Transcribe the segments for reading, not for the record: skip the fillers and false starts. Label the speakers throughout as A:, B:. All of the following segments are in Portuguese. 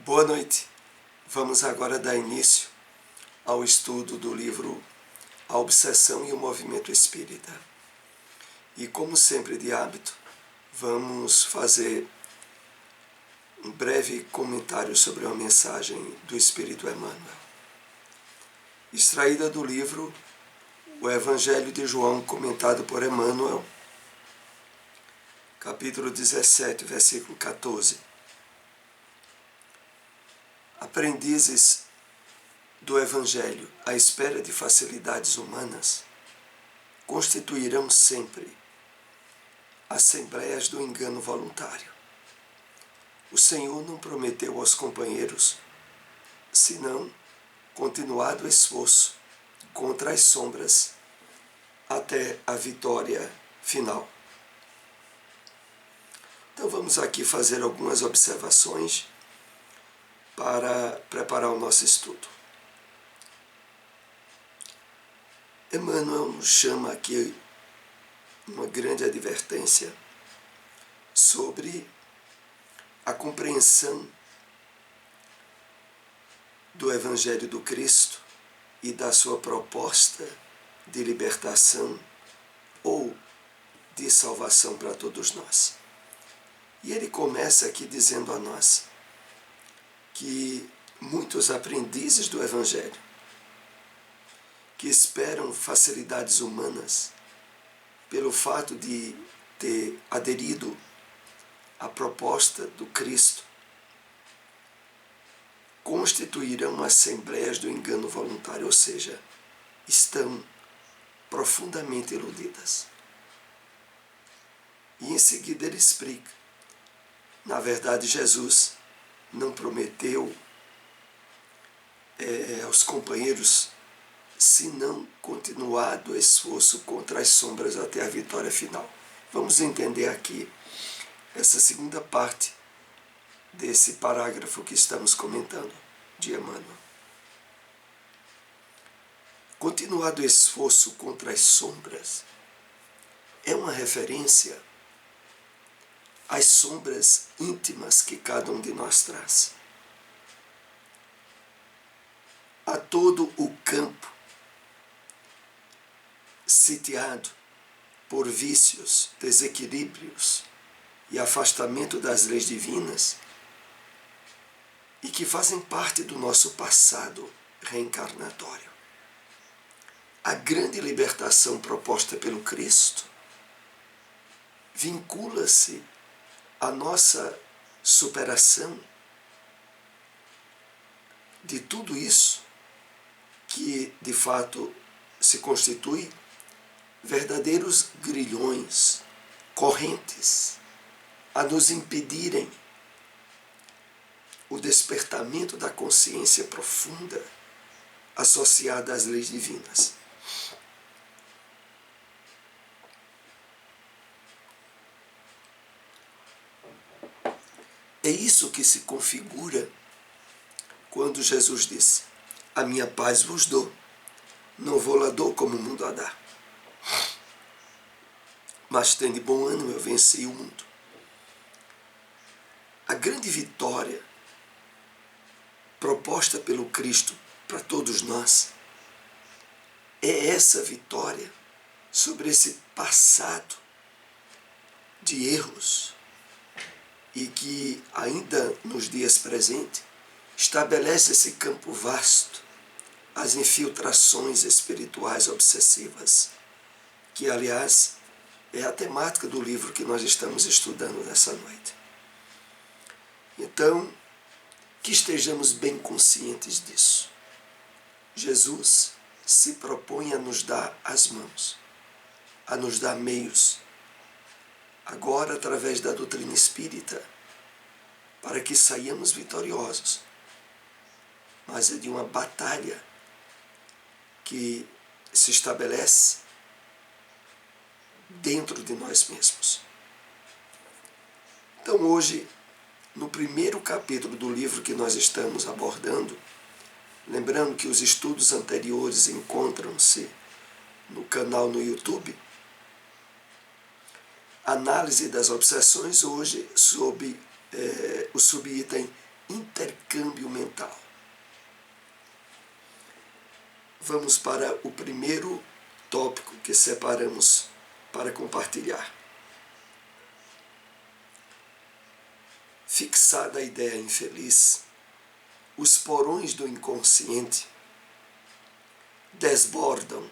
A: Boa noite. Vamos agora dar início ao estudo do livro A Obsessão e o Movimento Espírita. E como sempre de hábito, vamos fazer um breve comentário sobre uma mensagem do Espírito Emmanuel, extraída do livro O Evangelho de João, comentado por Emmanuel, capítulo 17, versículo 14. Aprendizes do Evangelho à espera de facilidades humanas constituirão sempre assembleias do engano voluntário. O Senhor não prometeu aos companheiros senão continuado esforço contra as sombras até a vitória final. Então vamos aqui fazer algumas observações para preparar o nosso estudo. Emmanuel nos chama aqui uma grande advertência sobre a compreensão do Evangelho do Cristo e da sua proposta de libertação ou de salvação para todos nós. E ele começa aqui dizendo a nós que muitos aprendizes do Evangelho que esperam facilidades humanas pelo fato de ter aderido à proposta do Cristo constituirão assembleias do engano voluntário, ou seja, estão profundamente iludidas. E em seguida ele explica. Na verdade, Jesus não prometeu aos companheiros senão continuado esforço contra as sombras até a vitória final. Vamos entender aqui essa segunda parte desse parágrafo que estamos comentando de Emmanuel. Continuado esforço contra as sombras é uma referência às sombras íntimas que cada um de nós traz. A todo o campo sitiado por vícios, desequilíbrios e afastamento das leis divinas e que fazem parte do nosso passado reencarnatório. A grande libertação proposta pelo Cristo vincula-se à nossa superação de tudo isso que, de fato, se constitui verdadeiros grilhões, correntes, a nos impedirem o despertamento da consciência profunda associada às leis divinas. É isso que se configura quando Jesus disse: a minha paz vos dou, não vou lá dou como o mundo a dá. Mas tende bom ânimo, eu venci o mundo. A grande vitória proposta pelo Cristo para todos nós é essa vitória sobre esse passado de erros e que ainda nos dias presentes estabelece esse campo vasto, as infiltrações espirituais obsessivas, que aliás é a temática do livro que nós estamos estudando nessa noite. Então, que estejamos bem conscientes disso. Jesus se propõe a nos dar as mãos, a nos dar meios, agora através da doutrina espírita, para que saiamos vitoriosos. Mas é de uma batalha que se estabelece dentro de nós mesmos. Então hoje, no primeiro capítulo do livro que nós estamos abordando, lembrando que os estudos anteriores encontram-se no canal no YouTube, análise das obsessões hoje sob o subitem intercâmbio mental. Vamos para o primeiro tópico que separamos para compartilhar. Fixada a ideia infeliz, os porões do inconsciente desbordam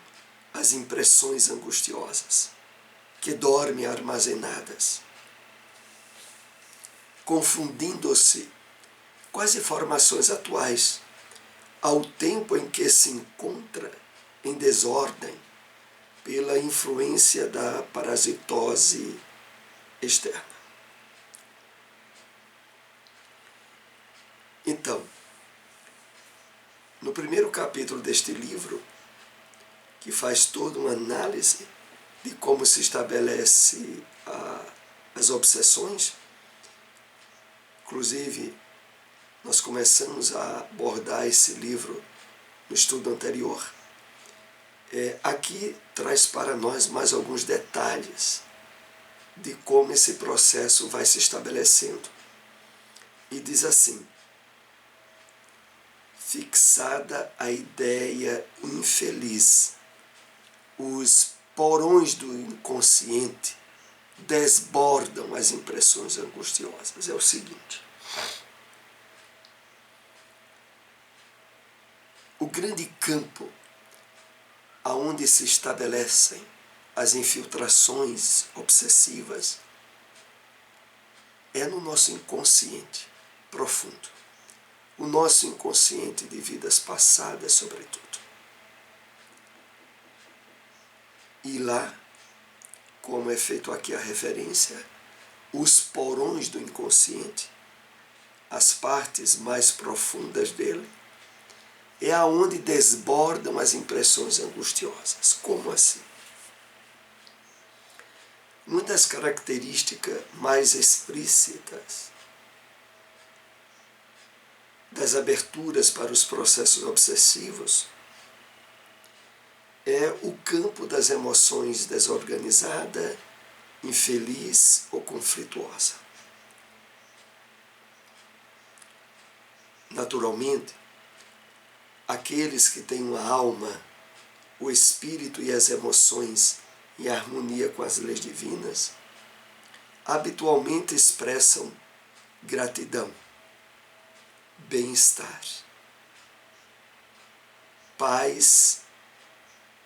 A: as impressões angustiosas que dormem armazenadas, confundindo-se com as informações atuais, ao tempo em que se encontra em desordem pela influência da parasitose externa. Então, no primeiro capítulo deste livro, que faz toda uma análise de como se estabelece as obsessões, inclusive nós começamos a abordar esse livro no estudo anterior. Aqui traz para nós mais alguns detalhes de como esse processo vai se estabelecendo. E diz assim: fixada a ideia infeliz, os porões do inconsciente desbordam as impressões angustiosas. É o seguinte: o grande campo aonde se estabelecem as infiltrações obsessivas é no nosso inconsciente profundo. O nosso inconsciente de vidas passadas, sobretudo. E lá, como é feito aqui a referência, os porões do inconsciente, as partes mais profundas dele, é aonde desbordam as impressões angustiosas. Como assim? Uma das características mais explícitas das aberturas para os processos obsessivos é o campo das emoções desorganizada, infeliz ou conflituosa. Naturalmente, aqueles que têm uma alma, o espírito e as emoções em harmonia com as leis divinas, habitualmente expressam gratidão, bem-estar, paz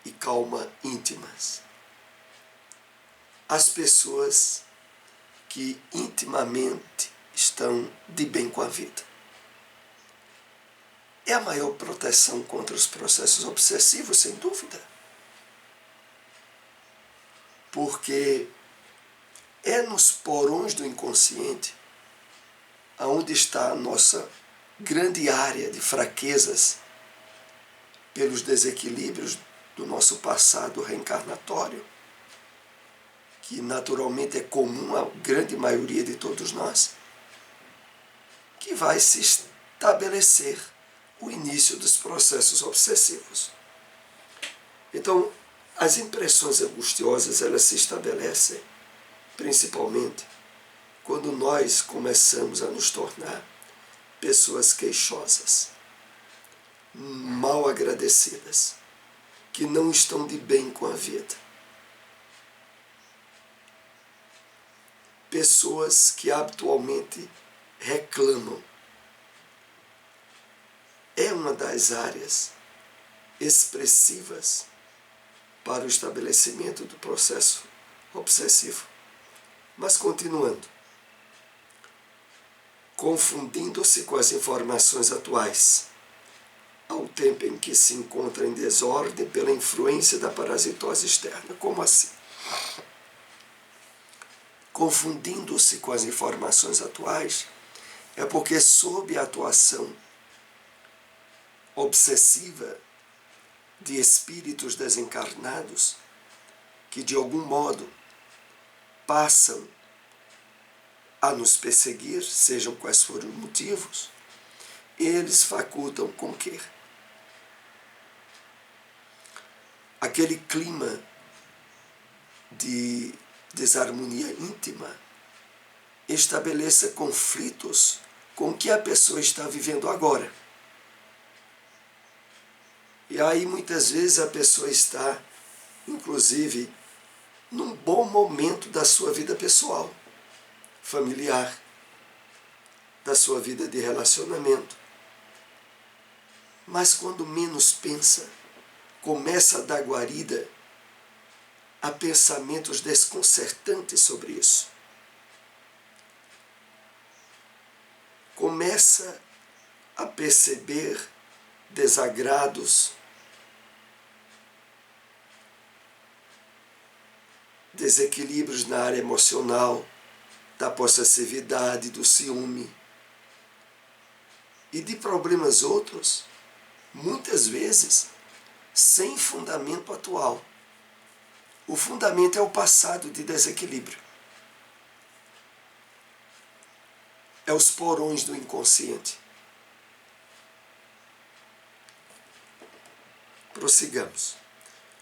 A: e calma íntimas. As pessoas que intimamente estão de bem com a vida. É a maior proteção contra os processos obsessivos, sem dúvida. Porque é nos porões do inconsciente aonde está a nossa grande área de fraquezas pelos desequilíbrios do nosso passado reencarnatório, que naturalmente é comum à grande maioria de todos nós, que vai se estabelecer o início dos processos obsessivos. Então, as impressões angustiosas, elas se estabelecem principalmente quando nós começamos a nos tornar pessoas queixosas, mal agradecidas, que não estão de bem com a vida. Pessoas que habitualmente reclamam. É uma das áreas expressivas para o estabelecimento do processo obsessivo. Mas continuando, confundindo-se com as informações atuais, ao tempo em que se encontra em desordem pela influência da parasitose externa. Como assim? Confundindo-se com as informações atuais é porque, sob a atuação obsessiva de espíritos desencarnados, que de algum modo passam a nos perseguir, sejam quais forem os motivos, eles facultam com que aquele clima de desarmonia íntima estabeleça conflitos com o que a pessoa está vivendo agora. E aí muitas vezes a pessoa está, inclusive, num bom momento da sua vida pessoal, familiar, da sua vida de relacionamento. Mas quando menos pensa, começa a dar guarida a pensamentos desconcertantes sobre isso. Começa a perceber desagrados, desequilíbrios na área emocional, da possessividade, do ciúme e de problemas outros, muitas vezes sem fundamento atual. O fundamento é o passado de desequilíbrio. É os porões do inconsciente. Prossigamos.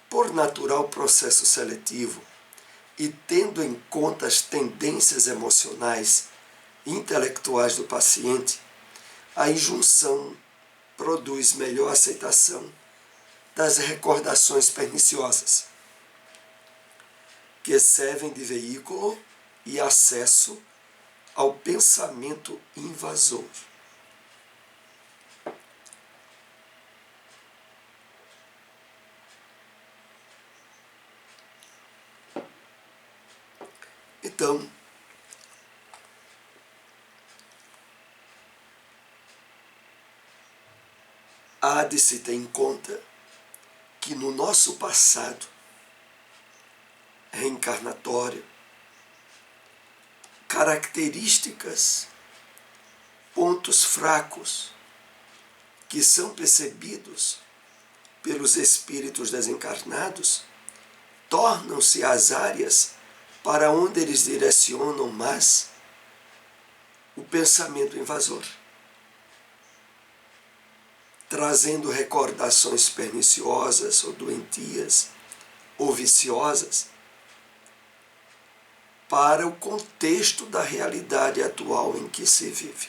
A: Por natural processo seletivo e tendo em conta as tendências emocionais e intelectuais do paciente, a injunção produz melhor aceitação das recordações perniciosas, que servem de veículo e acesso ao pensamento invasor. Então, há de se ter em conta que no nosso passado reencarnatório, características, pontos fracos que são percebidos pelos espíritos desencarnados tornam-se as áreas para onde eles direcionam mais o pensamento invasor, trazendo recordações perniciosas ou doentias ou viciosas para o contexto da realidade atual em que se vive.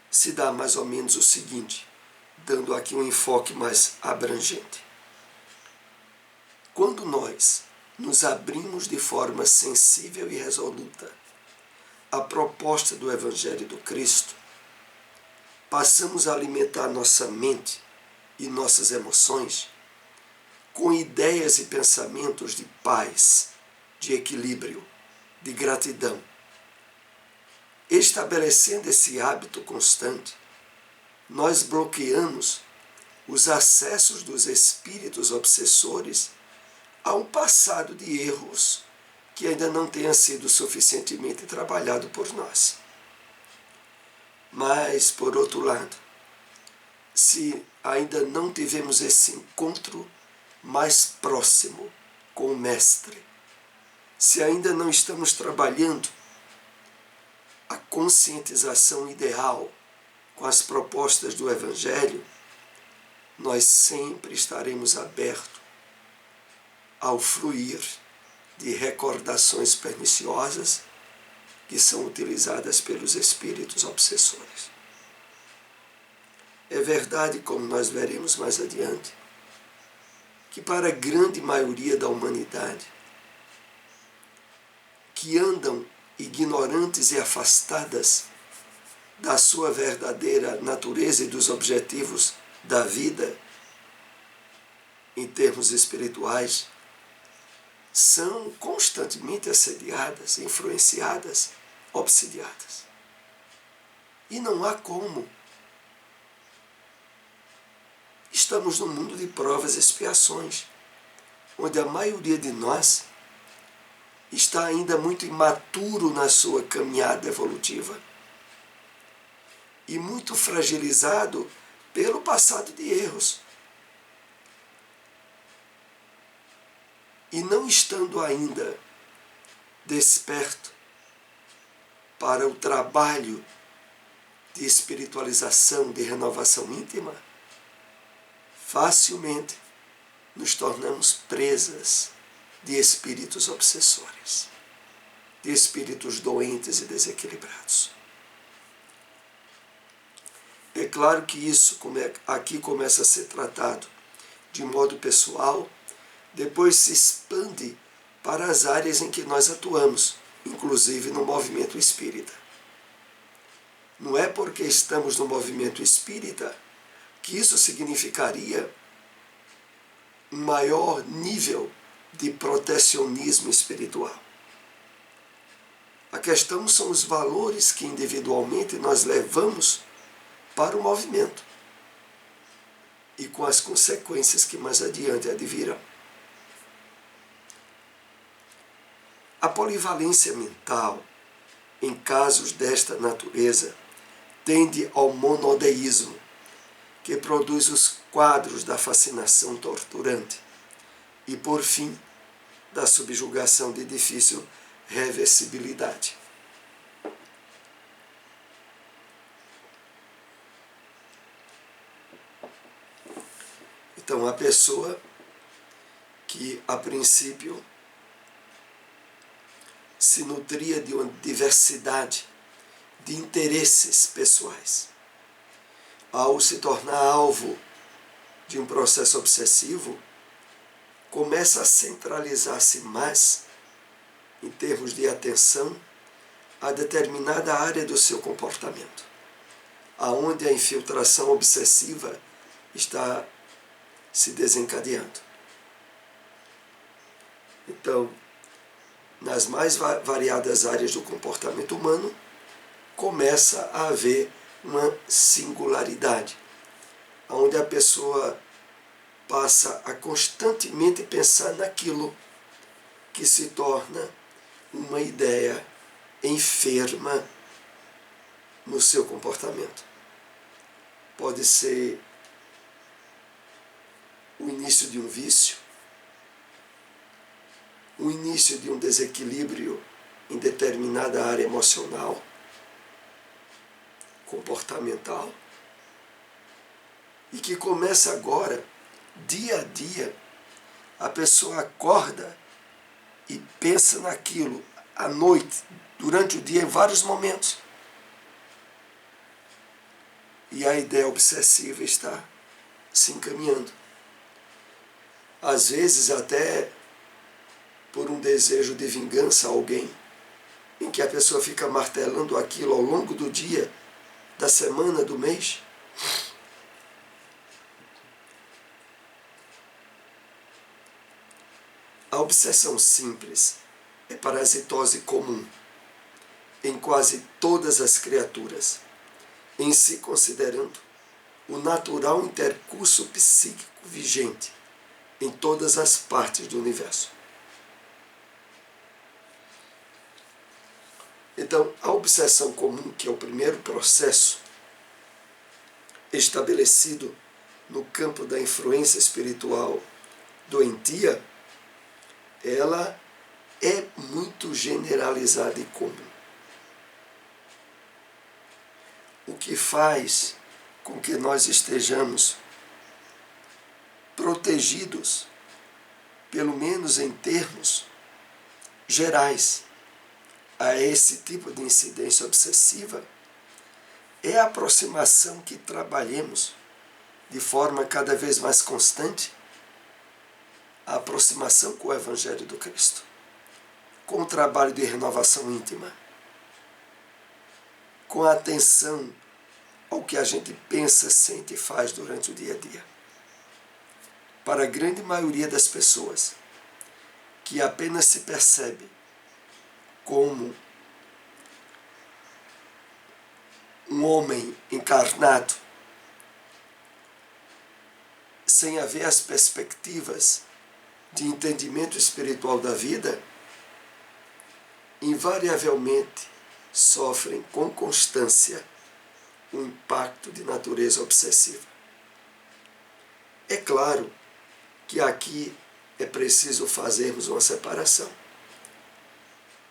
A: Se dá mais ou menos o seguinte, dando aqui um enfoque mais abrangente. Quando nós nos abrimos de forma sensível e resoluta à proposta do Evangelho do Cristo, passamos a alimentar nossa mente e nossas emoções com ideias e pensamentos de paz, de equilíbrio, de gratidão. Estabelecendo esse hábito constante, nós bloqueamos os acessos dos espíritos obsessores a um passado de erros que ainda não tenha sido suficientemente trabalhado por nós. Mas, por outro lado, se ainda não tivemos esse encontro mais próximo com o Mestre, se ainda não estamos trabalhando a conscientização ideal com as propostas do Evangelho, nós sempre estaremos abertos ao fluir de recordações perniciosas que são utilizadas pelos espíritos obsessores. É verdade, como nós veremos mais adiante, que para a grande maioria da humanidade, que andam ignorantes e afastadas da sua verdadeira natureza e dos objetivos da vida, em termos espirituais, são constantemente assediadas, influenciadas, obsidiadas. E não há como. Estamos num mundo de provas e expiações, onde a maioria de nós está ainda muito imaturo na sua caminhada evolutiva e muito fragilizado pelo passado de erros. E não estando ainda desperto para o trabalho de espiritualização, de renovação íntima, facilmente nos tornamos presas de espíritos obsessores. de espíritos doentes e desequilibrados. É claro que isso aqui começa a ser tratado de modo pessoal, depois se expande para as áreas em que nós atuamos, inclusive no movimento espírita. Não é porque estamos no movimento espírita que isso significaria um maior nível de protecionismo espiritual. A questão são os valores que individualmente nós levamos para o movimento e com as consequências que mais adiante advirão. A polivalência mental, em casos desta natureza, tende ao monodeísmo, que produz os quadros da fascinação torturante e, por fim, da subjugação de difícil reversibilidade. Então, a pessoa que, a princípio, se nutria de uma diversidade de interesses pessoais, ao se tornar alvo de um processo obsessivo, começa a centralizar-se mais, em termos de atenção, a determinada área do seu comportamento, aonde a infiltração obsessiva está se desencadeando. Então, nas mais variadas áreas do comportamento humano, começa a haver uma singularidade, onde a pessoa passa a constantemente pensar naquilo que se torna uma ideia enferma no seu comportamento. Pode ser o início de um vício, o início de um desequilíbrio em determinada área emocional, comportamental, e que começa agora, dia a dia, a pessoa acorda e pensa naquilo à noite, durante o dia, em vários momentos. E a ideia obsessiva está se encaminhando. Às vezes até por um desejo de vingança a alguém, em que a pessoa fica martelando aquilo ao longo do dia, da semana, do mês. A obsessão simples é parasitose comum em quase todas as criaturas, em se considerando o natural intercurso psíquico vigente em todas as partes do universo. Então, a obsessão comum, que é o primeiro processo estabelecido no campo da influência espiritual doentia, ela é muito generalizada e comum. O que faz com que nós estejamos protegidos, pelo menos em termos gerais, a esse tipo de incidência obsessiva, é a aproximação que trabalhemos de forma cada vez mais constante, a aproximação com o Evangelho do Cristo, com o trabalho de renovação íntima, com a atenção ao que a gente pensa, sente e faz durante o dia a dia. Para a grande maioria das pessoas, que apenas se percebe como um homem encarnado, sem haver as perspectivas de entendimento espiritual da vida, invariavelmente sofrem com constância um impacto de natureza obsessiva. É claro que aqui é preciso fazermos uma separação.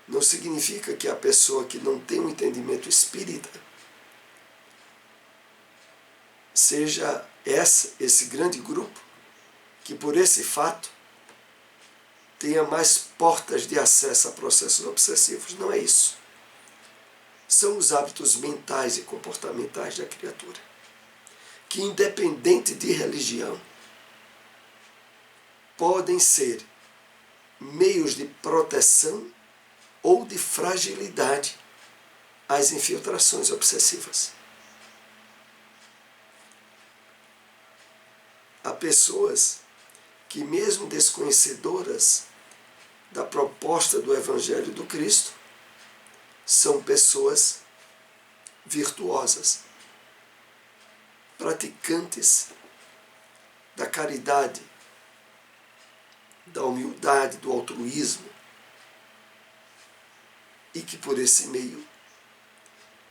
A: Não significa que a pessoa que não tem um entendimento espírita seja esse grande grupo que, por esse fato, tenha mais portas de acesso a processos obsessivos. Não é isso. São os hábitos mentais e comportamentais da criatura, que, independente de religião, podem ser meios de proteção ou de fragilidade às infiltrações obsessivas. Há pessoas que, mesmo desconhecedoras da proposta do Evangelho do Cristo, são pessoas virtuosas, praticantes da caridade, da humildade, do altruísmo, e que por esse meio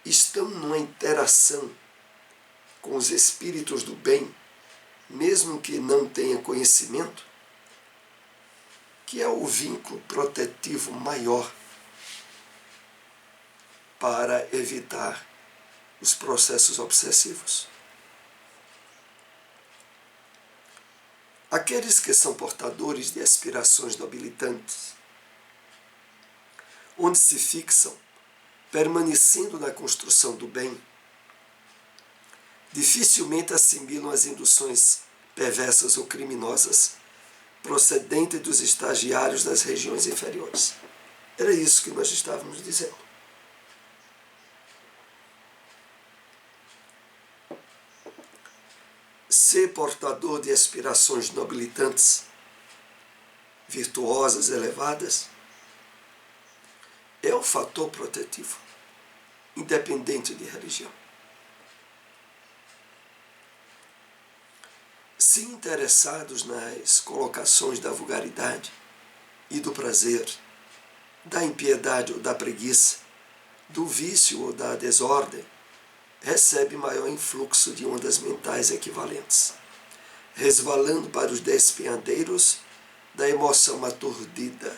A: estão numa interação com os espíritos do bem, mesmo que não tenha conhecimento, que é o vínculo protetivo maior para evitar os processos obsessivos. Aqueles que são portadores de aspirações nobilitantes, onde se fixam, permanecendo na construção do bem, dificilmente assimilam as induções perversas ou criminosas procedentes dos estagiários das regiões inferiores. Era isso que nós estávamos dizendo. Ser portador de aspirações nobilitantes, virtuosas, elevadas, é um fator protetivo, independente de religião. Se interessados nas colocações da vulgaridade e do prazer, da impiedade ou da preguiça, do vício ou da desordem, recebe maior influxo de ondas mentais equivalentes, resvalando para os despenhadeiros da emoção aturdida,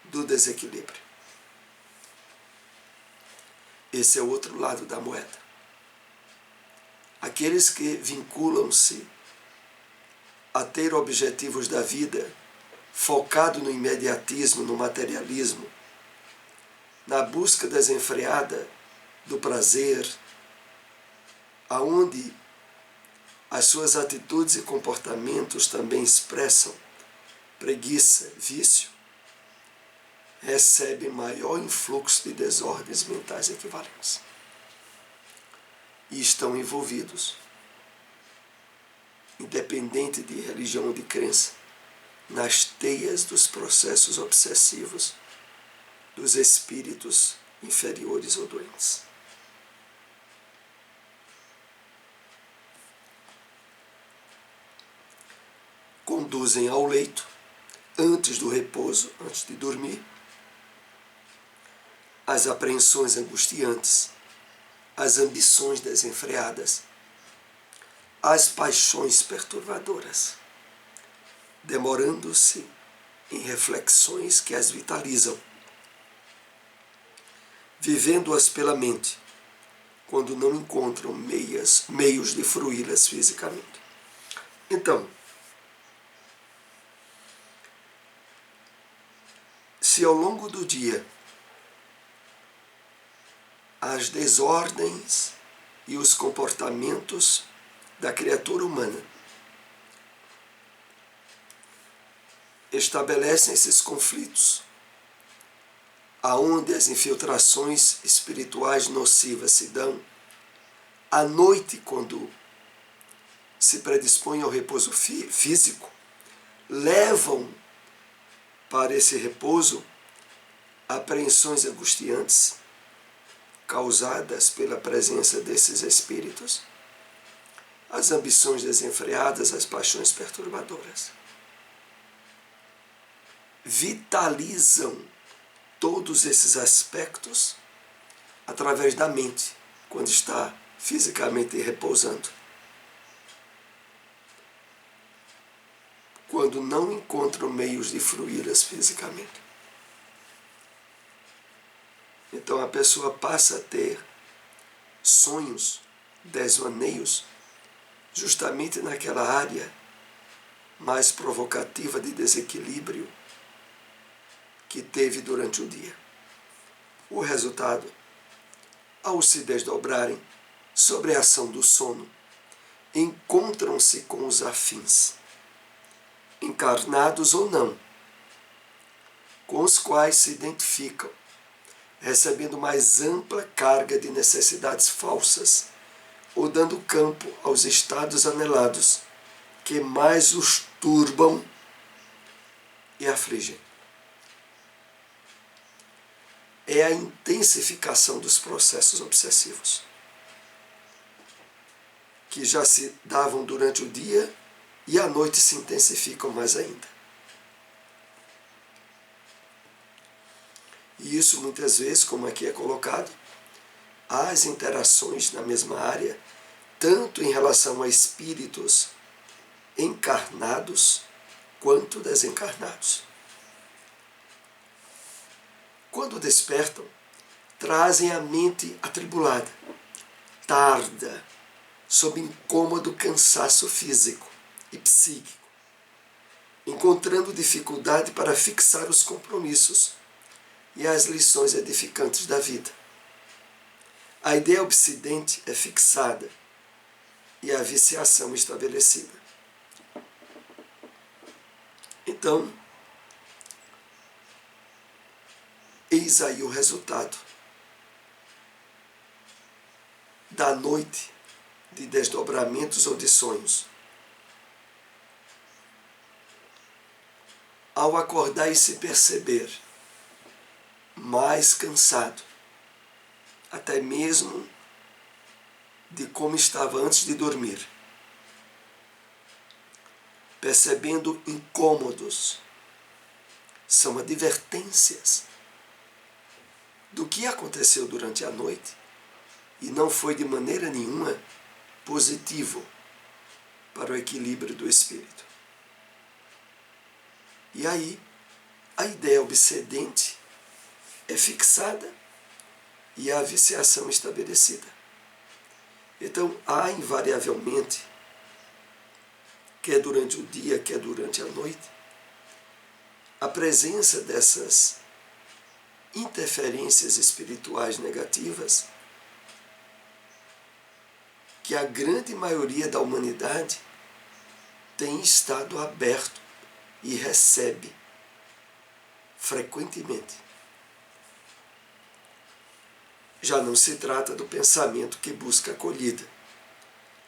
A: do desequilíbrio. Esse é o outro lado da moeda. Aqueles que vinculam-se a ter objetivos da vida focado no imediatismo, no materialismo, na busca desenfreada do prazer, aonde as suas atitudes e comportamentos também expressam preguiça, vício, recebem maior influxo de desordens mentais equivalentes. E estão envolvidos, independente de religião ou de crença, nas teias dos processos obsessivos dos espíritos inferiores ou doentes. Conduzem ao leito, antes do repouso, antes de dormir, as apreensões angustiantes, as ambições desenfreadas, as paixões perturbadoras, demorando-se em reflexões que as vitalizam, vivendo-as pela mente, quando não encontram meios de fruí-las fisicamente. Então, se ao longo do dia as desordens e os comportamentos da criatura humana estabelecem esses conflitos, aonde as infiltrações espirituais nocivas se dão, à noite, quando se predispõe ao repouso físico, levam para esse repouso apreensões angustiantes causadas pela presença desses espíritos, as ambições desenfreadas, as paixões perturbadoras. Vitalizam todos esses aspectos através da mente, quando está fisicamente repousando. Quando não encontram meios de fruí-las fisicamente. Então a pessoa passa a ter sonhos, desvaneios, justamente naquela área mais provocativa de desequilíbrio que teve durante o dia. O resultado, ao se desdobrarem sobre a ação do sono, encontram-se com os afins, encarnados ou não, com os quais se identificam, recebendo mais ampla carga de necessidades falsas ou dando campo aos estados anelados que mais os turbam e afligem. É a intensificação dos processos obsessivos, que já se davam durante o dia e à noite se intensificam mais ainda. E isso muitas vezes, como aqui é colocado, as interações na mesma área, tanto em relação a espíritos encarnados quanto desencarnados. Quando despertam, trazem a mente atribulada, tarda, sob incômodo cansaço físico e psíquico, encontrando dificuldade para fixar os compromissos e as lições edificantes da vida. A ideia obsidente é fixada e a viciação estabelecida. Então, eis aí o resultado da noite de desdobramentos ou de sonhos. Ao acordar e se perceber mais cansado, até mesmo de como estava antes de dormir, percebendo incômodos, são advertências do que aconteceu durante a noite e não foi de maneira nenhuma positivo para o equilíbrio do espírito. E aí, a ideia obsedente é fixada e a viciação estabelecida. Então, há invariavelmente, quer durante o dia, quer durante a noite, a presença dessas interferências espirituais negativas que a grande maioria da humanidade tem estado aberto e recebe frequentemente. Já não se trata do pensamento que busca acolhida,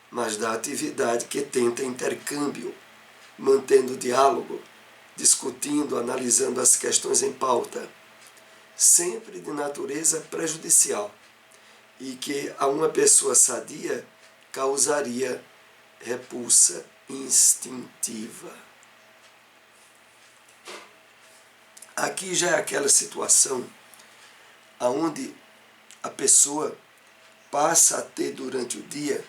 A: mas da atividade que tenta intercâmbio, mantendo diálogo, discutindo, analisando as questões em pauta, sempre de natureza prejudicial, e que a uma pessoa sadia causaria repulsa instintiva. Aqui já é aquela situação onde a pessoa passa a ter durante o dia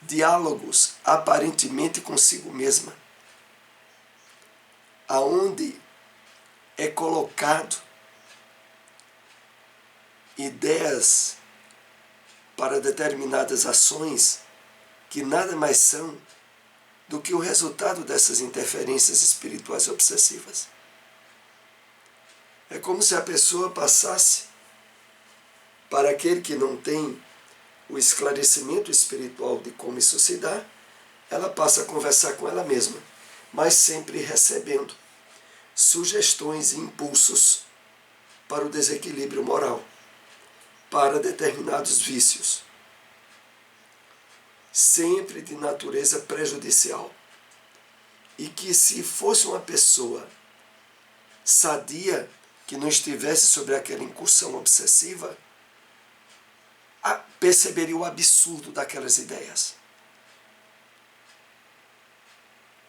A: diálogos aparentemente consigo mesma, aonde é colocado ideias para determinadas ações que nada mais são do que o resultado dessas interferências espirituais obsessivas. É como se a pessoa passasse, para aquele que não tem o esclarecimento espiritual de como isso se dá, ela passa a conversar com ela mesma, mas sempre recebendo sugestões e impulsos para o desequilíbrio moral, para determinados vícios, sempre de natureza prejudicial. E que se fosse uma pessoa sadia, que não estivesse sobre aquela incursão obsessiva, perceberia o absurdo daquelas ideias.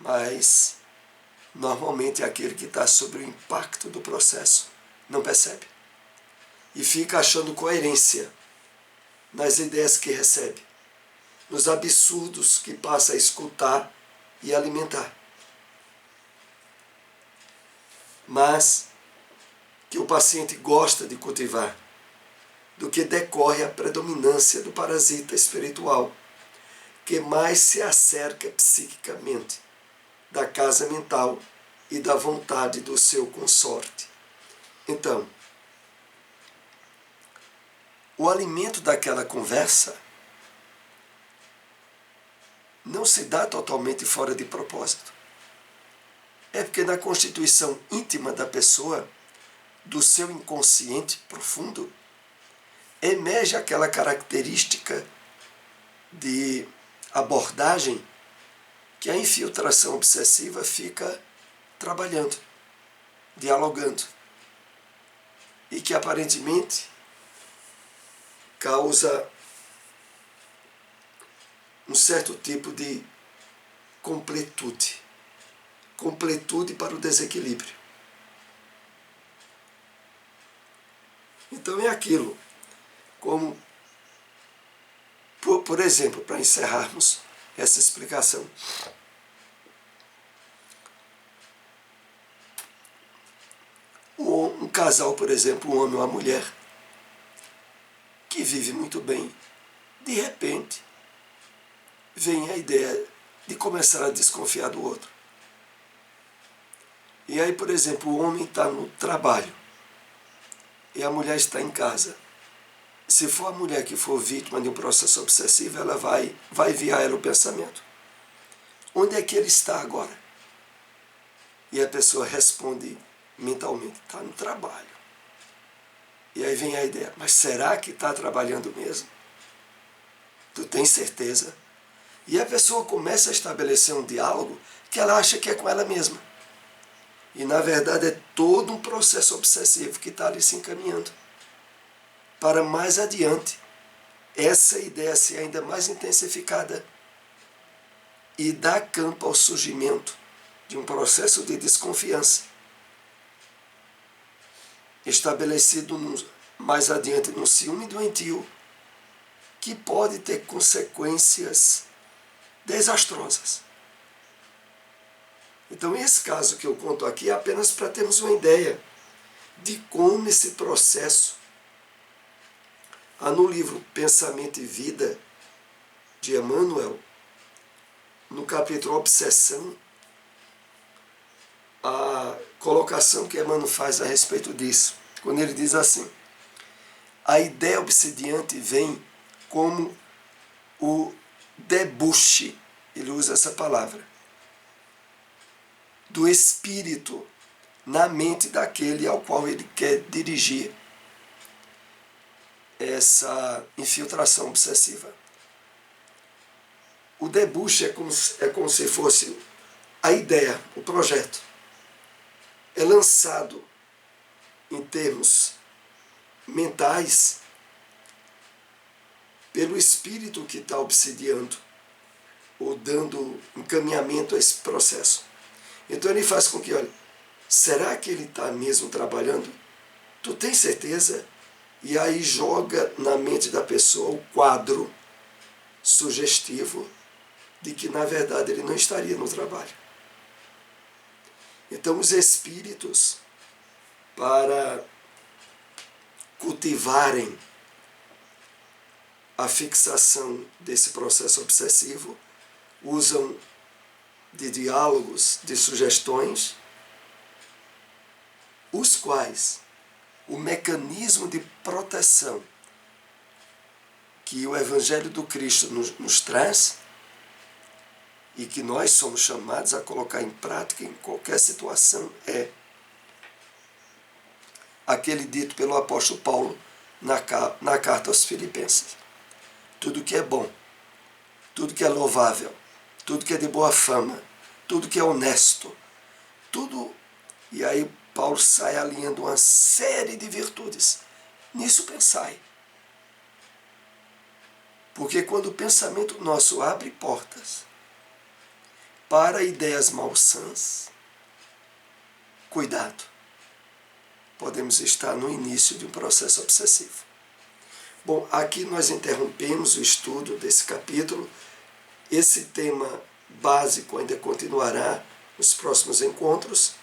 A: Mas, normalmente, aquele que está sob o impacto do processo não percebe. E fica achando coerência nas ideias que recebe, nos absurdos que passa a escutar e alimentar. Mas que o paciente gosta de cultivar, do que decorre a predominância do parasita espiritual, que mais se acerca psiquicamente da casa mental e da vontade do seu consorte. Então, o alimento daquela conversa não se dá totalmente fora de propósito. É porque na constituição íntima da pessoa, do seu inconsciente profundo, emerge aquela característica de abordagem que a infiltração obsessiva fica trabalhando, dialogando, e que aparentemente causa um certo tipo de completude. Completude para o desequilíbrio. Então é aquilo, como, por exemplo, para encerrarmos essa explicação. Um casal, por exemplo, um homem ou uma mulher, que vive muito bem, de repente, vem a ideia de começar a desconfiar do outro. E aí, por exemplo, o homem está no trabalho e a mulher está em casa. Se for a mulher que for vítima de um processo obsessivo, ela vai enviar ela o pensamento. Onde é que ele está agora? E a pessoa responde mentalmente, está no trabalho. E aí vem a ideia, mas será que está trabalhando mesmo? Tu tens certeza? E a pessoa começa a estabelecer um diálogo que ela acha que é com ela mesma. E na verdade é todo um processo obsessivo que está ali se encaminhando. Para mais adiante, essa ideia ser ainda mais intensificada e dar campo ao surgimento de um processo de desconfiança, estabelecido mais adiante no ciúme doentio, que pode ter consequências desastrosas. Então, esse caso que eu conto aqui é apenas para termos uma ideia de como esse processo, no livro Pensamento e Vida, de Emmanuel, no capítulo Obsessão, a colocação que Emmanuel faz a respeito disso, quando ele diz assim: a ideia obsediante vem como o debuxe, ele usa essa palavra, do espírito na mente daquele ao qual ele quer dirigir essa infiltração obsessiva. O debuxe é como se fosse a ideia, o projeto. É lançado em termos mentais pelo espírito que está obsediando ou dando encaminhamento a esse processo. Então ele faz com que, olha, será que ele está mesmo trabalhando? Tu tens certeza? E aí joga na mente da pessoa o quadro sugestivo de que na verdade ele não estaria no trabalho. Então os espíritos, para cultivarem a fixação desse processo obsessivo, usam de diálogos, de sugestões, os quais o mecanismo de proteção que o Evangelho do Cristo nos traz e que nós somos chamados a colocar em prática em qualquer situação é aquele dito pelo apóstolo Paulo na carta aos Filipenses. Tudo que é bom, tudo que é louvável, tudo que é de boa fama, tudo que é honesto, tudo. E aí Paulo sai alinhando uma série de virtudes. Nisso pensai. Porque quando o pensamento nosso abre portas para ideias malsãs, cuidado, podemos estar no início de um processo obsessivo. Bom, aqui nós interrompemos o estudo desse capítulo. Esse tema básico ainda continuará nos próximos encontros.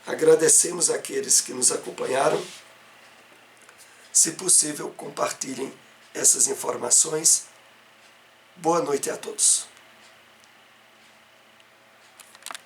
A: Agradecemos àqueles que nos acompanharam. Se possível, compartilhem essas informações. Boa noite a todos.